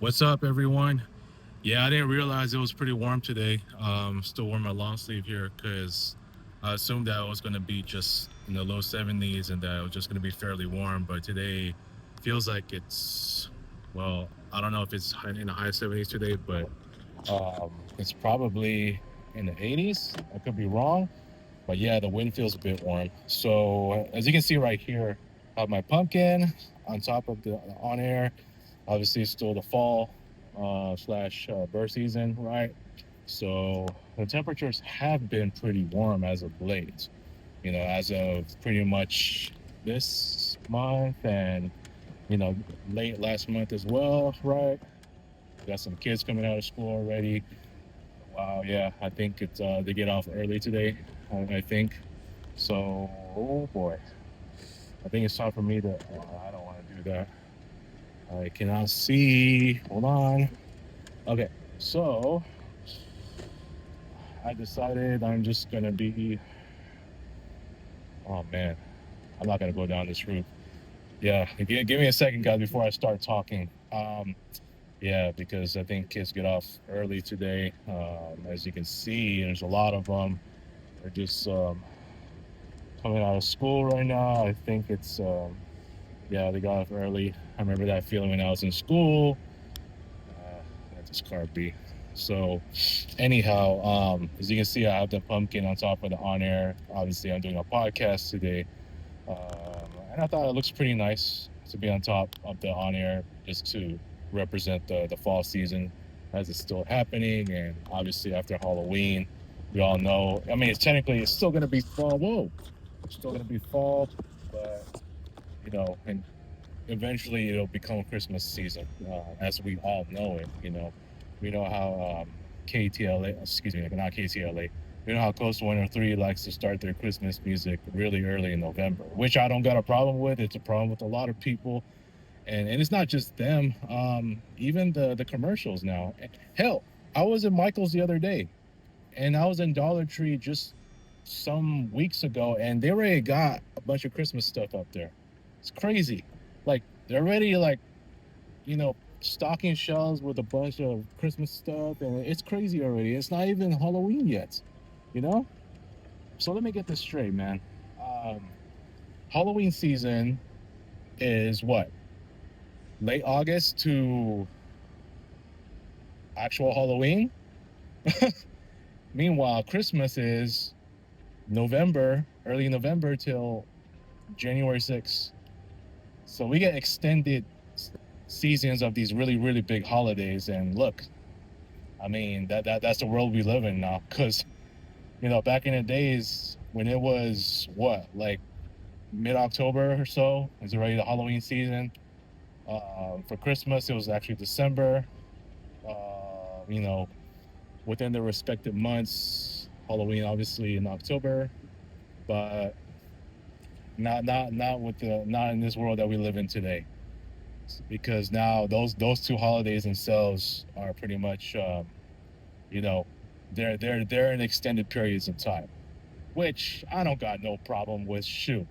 What's up, everyone? Yeah, I didn't realize it was pretty warm today. Still wearing my long sleeve here because I assumed that it was going to be just in the low 70s and that it was just going to be fairly warm. But today feels like well, I don't know if it's in the high 70s today, but it's probably in the 80s. I could be wrong. But yeah, the wind feels a bit warm. So as you can see right here, I have my pumpkin on top of the on air. Obviously, it's still the fall slash bird season, right? So the temperatures have been pretty warm as of late. As of pretty much this month and late last month as well, right? Got some kids coming out of school already. Wow, yeah, I think it's they get off early today. I think so. Oh boy, I think it's time for me to. I don't want to do that. I cannot see. Hold on. Okay, so I decided I'm just gonna be. Oh man, I'm not gonna go down this route. Yeah, give me a second, guys, before I start talking. Yeah, because I think kids get off early today. As you can see, there's a lot of them. They're just coming out of school right now. I think it's yeah, they got off early. I remember that feeling when I was in school. Let this card be. So, anyhow, as you can see, I have the pumpkin on top of the on air. Obviously, I'm doing a podcast today, and I thought it looks pretty nice to be on top of the on air just to represent the fall season as it's still happening. And obviously, after Halloween, we all know. I mean, it's still going to be fall. Whoa, it's still going to be fall, but and eventually it'll become Christmas season, as we all know it. We know how KTLA, excuse me, not KTLA. We know how Coastal 103 likes to start their Christmas music really early in November, which I don't got a problem with. It's a problem with a lot of people, and it's not just them. Even the commercials now. Hell, I was in Michael's the other day, and I was in Dollar Tree just some weeks ago, and they already got a bunch of Christmas stuff up there. It's crazy. Like they're already stocking shelves with a bunch of Christmas stuff, and it's crazy already. It's not even Halloween yet, you know. So let me get this straight, man. Um, Halloween season is what, late August to actual Halloween. Meanwhile, Christmas is November, early November till January 6th. So we get extended seasons of these really, really big holidays. And look, I mean, that's the world we live in now. Because, back in the days when it was what, like mid-October or so, it's already the Halloween season. For Christmas, it was actually December. You know, within the respective months, Halloween obviously in October, but not in this world that we live in today, because now those two holidays themselves are pretty much you know they're in extended periods of time, which I don't got no problem with. Shoot,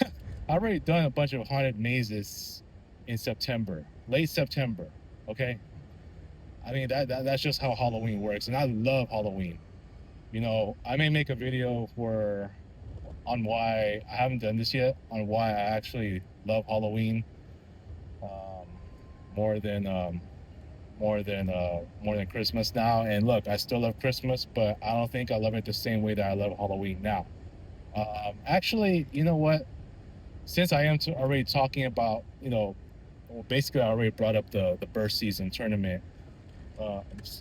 I already done a bunch of haunted mazes in September, late September. Okay, I mean that's just how Halloween works, and I love Halloween. I may make a video on why I haven't done this yet, on why I actually love Halloween um, more than more than Christmas now. And look, I still love Christmas, but I don't think I love it the same way that I love Halloween now. Actually, you know what? Since I am already talking about, well, basically I already brought up the bird season tournament.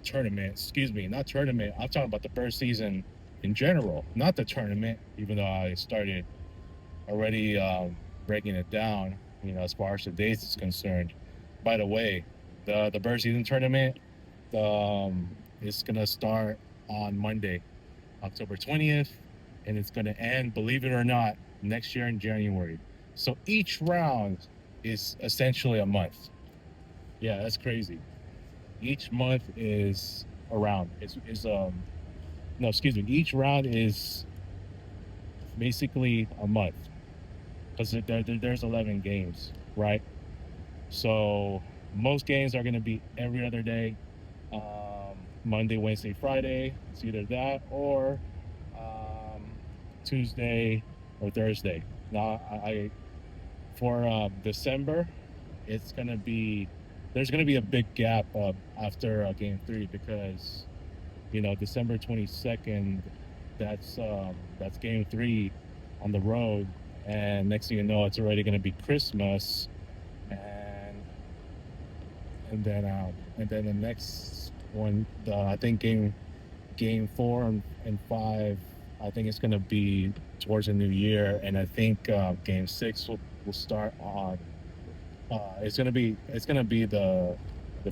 Tournament, excuse me, not tournament. I'm talking about the bird season in general, not the tournament. Even though I started already breaking it down, as far as the days is concerned. By the way, the bird season tournament is gonna start on Monday, October 20th, and it's gonna end, believe it or not, next year in January. So each round is essentially a month. Yeah, that's crazy. Each month is a round. Is no, excuse me. Each round is basically a month because there's 11 games, right? So Most games are going to be every other day, Monday, Wednesday, Friday. It's either that or um, Tuesday or Thursday. Now, I for December, it's gonna be there's gonna be a big gap after Game Three because December 22nd, that's Game Three on the road, and next thing you know, it's already gonna be Christmas, and and then the next one, I think game 4 and 5, I think it's gonna be towards the new year, and I think Game 6 will start on. It's gonna be the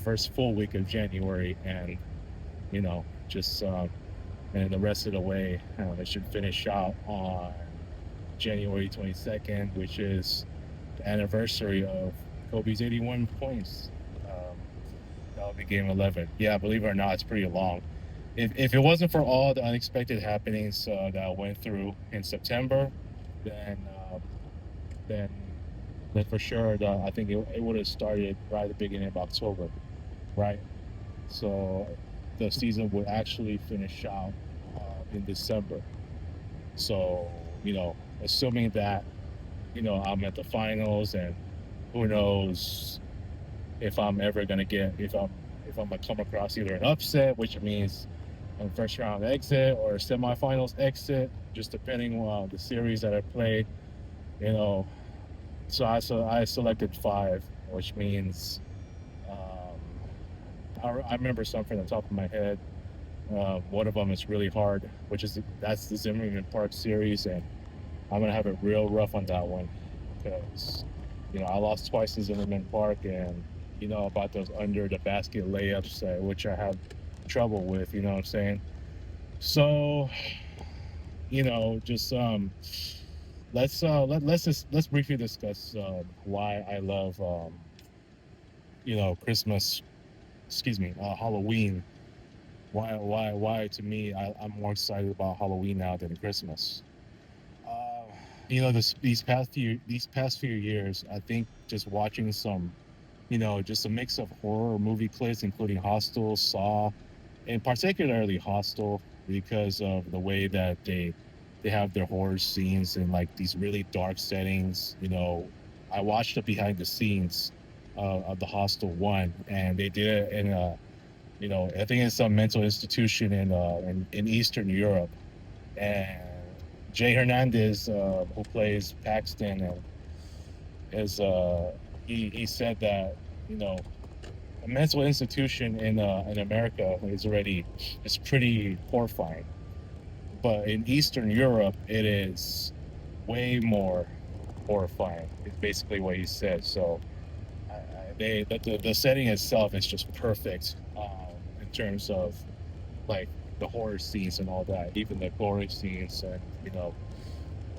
first full week of January, and just and the rest of the way, it should finish out on January 22nd, which is the anniversary of Kobe's 81 points. Um, that'll be Game 11. Yeah, believe it or not, it's pretty long. If it wasn't for all the unexpected happenings that I went through in September, then uh, then then for sure I think it would have started right at the beginning of October, right? So the season would actually finish out in December. So assuming that I'm at the finals, and who knows if I'm ever gonna get if I'm gonna come across either an upset, which means a first round exit or a semifinals exit, just depending on the series that I play. You know, so I selected five, which means I remember some from the top of my head. One of them is really hard, which is that's the Zimmerman Park series, and I'm gonna have it real rough on that one because I lost twice in Zimmerman Park, and about those under the basket layups, which I have trouble with. You know what I'm saying? So just let's briefly discuss why I love Christmas. Excuse me, Halloween. Why to me I'm more excited about Halloween now than Christmas. Uh, these past few years, I think just watching some, just a mix of horror movie clips, including Hostel, Saw, and particularly Hostel, because of the way that they have their horror scenes in like these really dark settings. I watched the behind the scenes of the Hostel one, and they did it in a, I think it's some mental institution in Eastern Europe, and Jay Hernandez, who plays Paxton, and is he said that you know a mental institution in America is pretty horrifying, but in Eastern Europe it is way more horrifying. It's basically what he said. So the setting itself is just perfect in terms of like the horror scenes and all that, even the gory scenes, and the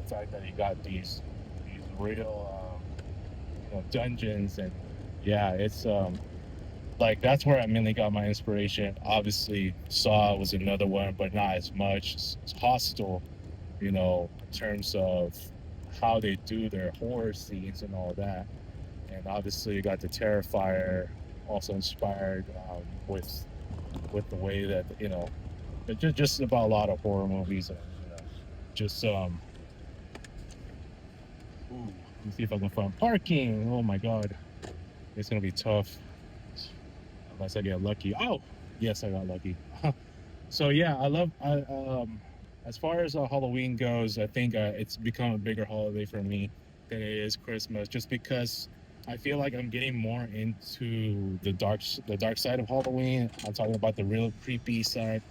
fact that you got these real dungeons, and yeah, it's like that's where I mainly got my inspiration. Obviously, Saw was another one, but not as much. It's Hostel, in terms of how they do their horror scenes and all that. And obviously, you got the Terrifier, also inspired with the way that it's just about a lot of horror movies, and just ooh, let me see if I can find parking. Oh my god, it's gonna be tough unless I get lucky. Oh, yes, I got lucky. So yeah, as far as Halloween goes, I think it's become a bigger holiday for me than it is Christmas, just because I feel like I'm getting more into the dark side of Halloween. I'm talking about the real creepy side,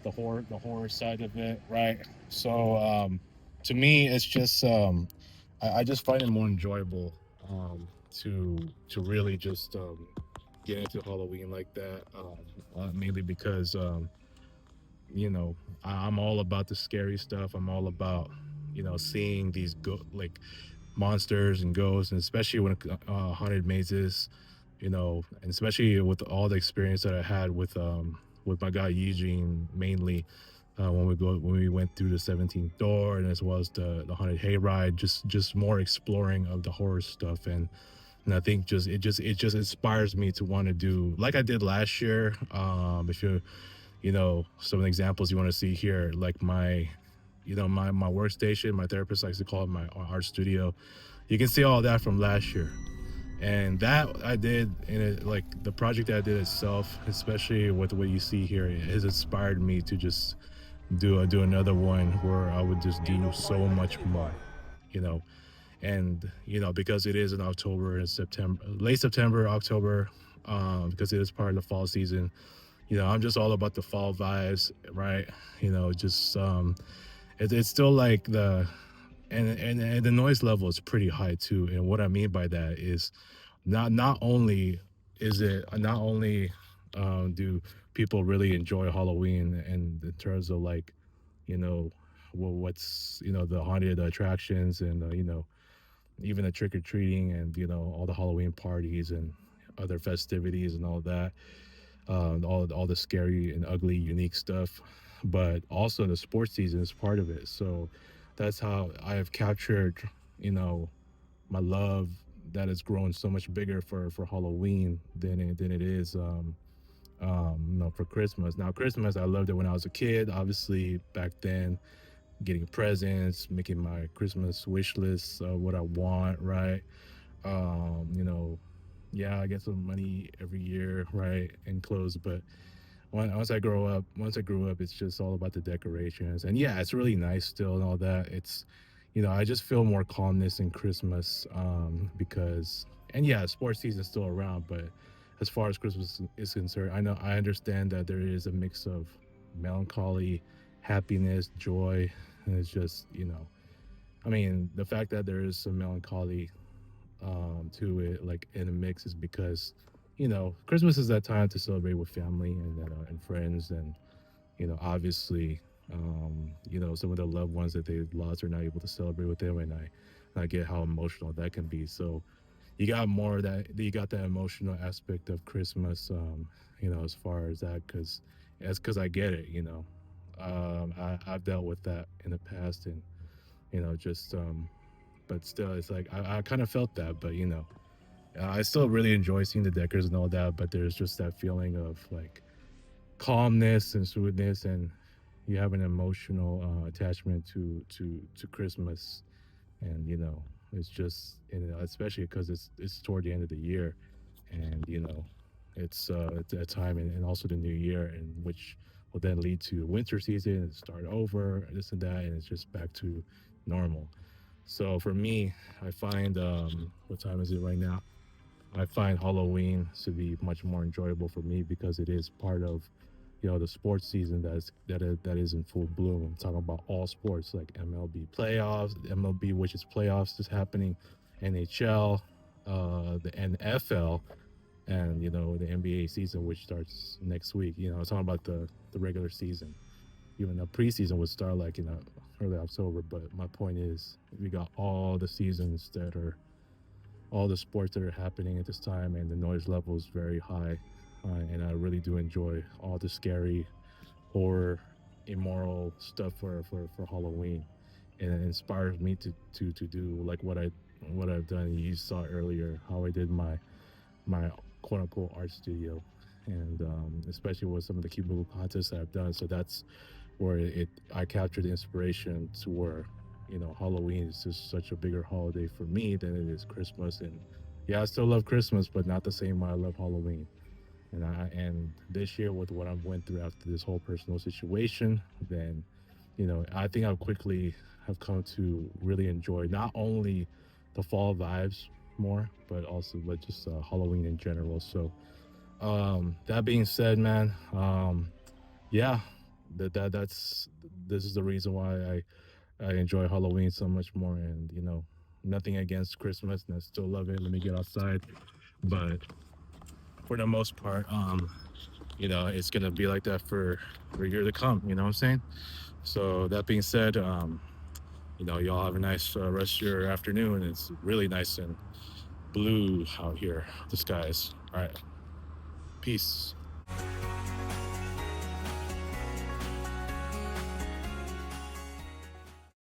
the horror side of it, right? So to me, it's just I just find it more enjoyable to really just get into Halloween like that, mainly because you know I'm all about the scary stuff. I'm all about seeing these like monsters and ghosts, and especially when haunted mazes, and especially with all the experience that I had with my guy Eugene, mainly when we went through the 17th door, and as well as the haunted hayride, just more exploring of the horror stuff. And And I think it just inspires me to want to do like I did last year. If you some of the examples you want to see here, like my workstation, my therapist likes to call it my art studio. You can see all that from last year. And that I did, and like the project that I did itself, especially with what you see here, it has inspired me to just do another one where I would just do so much more, you know. And because it is in October and September, late September, October, because it is part of the fall season. I'm just all about the fall vibes, right? Just it's still like and the noise level is pretty high too. And what I mean by that is not only do people really enjoy Halloween, and in terms of like you know what's the haunted attractions, and even the trick-or-treating, and all the Halloween parties and other festivities and all that, all the scary and ugly unique stuff, but also the sports season is part of it. So that's how I have captured my love that has grown so much bigger for Halloween than it is for Christmas. Now Christmas, I loved it when I was a kid, obviously back then, getting presents, making my Christmas wish list, what I want, right? You know, yeah, I get some money every year, right, and clothes. But once I grew up, it's just all about the decorations, and yeah, it's really nice still and all that. I just feel more calmness in Christmas, because, and yeah, sports season's still around, but as far as Christmas is concerned, I understand that there is a mix of melancholy, happiness, joy, and it's just I mean, the fact that there is some melancholy to it, like in a mix, is because Christmas is that time to celebrate with family and friends, and obviously, some of the loved ones that they lost are not able to celebrate with them, and I get how emotional that can be. So you got that emotional aspect of Christmas, as far as that, because I get it. I've dealt with that in the past, and just but still, it's like I kind of felt that, but I still really enjoy seeing the Deckers and all that, but there's just that feeling of like calmness and smoothness, and you have an emotional attachment to Christmas, and it's just, especially because it's toward the end of the year, and it's a time, and also the new year, and which will then lead to winter season and start over, this and that, and it's just back to normal. So for me, I find, what time is it right now? I find Halloween to be much more enjoyable for me because it is part of, the sports season that is in full bloom. I'm talking about all sports, like MLB playoffs, MLB, which is playoffs, is happening, NHL, the NFL, and the NBA season, which starts next week. I'm talking about the regular season. Even the preseason would start like early October. But my point is, we got all the sports that are happening at this time, and the noise level is very high. And I really do enjoy all the scary, horror, immoral stuff for Halloween, and it inspires me to do like what I've done. You saw earlier how I did my quote unquote art studio, and especially with some of the cute little contests that I've done. So that's where I captured the inspiration to where Halloween is just such a bigger holiday for me than it is Christmas. And yeah, I still love Christmas, but not the same way I love Halloween. And this year, with what I went through after this whole personal situation, then I think I quickly have come to really enjoy not only the fall vibes more, but also like just Halloween in general. So that being said, man, yeah, that's this is the reason why I enjoy Halloween so much more. And nothing against Christmas, and I still love it. Let me get outside, but for the most part, it's gonna be like that for a year to come. You know what I'm saying? So that being said, y'all have a nice rest of your afternoon. It's really nice and blue out here, the skies. All right, peace.